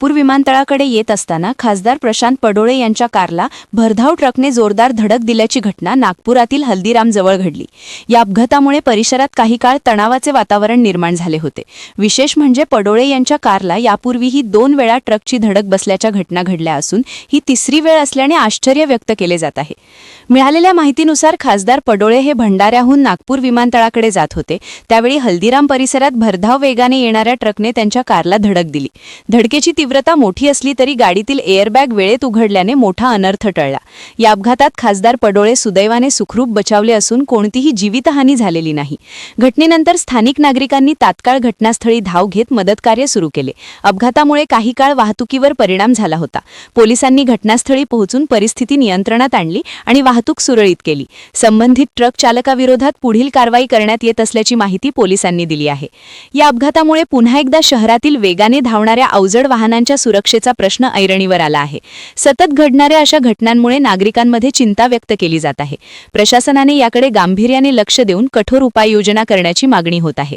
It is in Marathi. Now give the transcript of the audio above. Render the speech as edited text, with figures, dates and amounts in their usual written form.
नागपूर विमानतळाकडे येत असताना खासदार प्रशांत पडोळे यांच्या कारला भरधाव ट्रकने जोरदार धडक दिल्याची घटना नागपुरातील हल्दीरामजवळ घडली। या अपघातामुळे परिसरात काही काळ तणावाचे वातावरण निर्माण झाले होते। विशेष म्हणजे पडोळे यांच्या कारला यापूर्वीही 2 वेळा ट्रकची धडक बसल्याच्या घटना घडल्या असून ही तिसरी वेळ असल्याने आश्चर्य व्यक्त केले जात आहे। मिळालेल्या माहितीनुसार खासदार पडोळे हे भंडाऱ्याहून नागपूर विमानतळाकडे जात होते। त्यावेळी हल्दीराम परिसरात भरधाव वेगाने येणाऱ्या ट्रकने त्यांच्या कारला धडक दिली। धडकेची तीव्रता मोठी असली तरी गाडीतील एअरबॅग वेळेत उघडल्याने मोठा अनर्थ टळला। या अपघातात खासदार पडोळे सुदैवाने सुखरूप बचावले असून कोणतीही जीवितहानी झालेली नाही। घटनेनंतर स्थानिक नागरिकांनी तात्काळ घटनास्थळी धाव घेत मदतकार्य सुरू केले। अपघातामुळे काही काळ वाहतुकीवर परिणाम झाला होता। पोलिसांनी घटनास्थळी पोहोचून परिस्थिती नियंत्रणात आणली आणि वाहतूक सुरळीत केली। संबंधित ट्रक चालकाविरोधात पुढील कारवाई करण्यात येत असल्याची माहिती पोलिसांनी दिली आहे। या अपघातामुळे पुन्हा एकदा शहरातील वेगाने धावणाऱ्या अवजड वाहनांच्या सुरक्षेचा प्रश्न ऐरणीवर आला आहे। सतत घडणाऱ्या अशा घटनांमुळे नागरिकांमध्ये चिंता व्यक्त केली जात आहे। प्रशासनाने याकडे गांभीर्याने लक्ष देऊन कठोर उपाययोजना करण्याची मागणी होत आहे।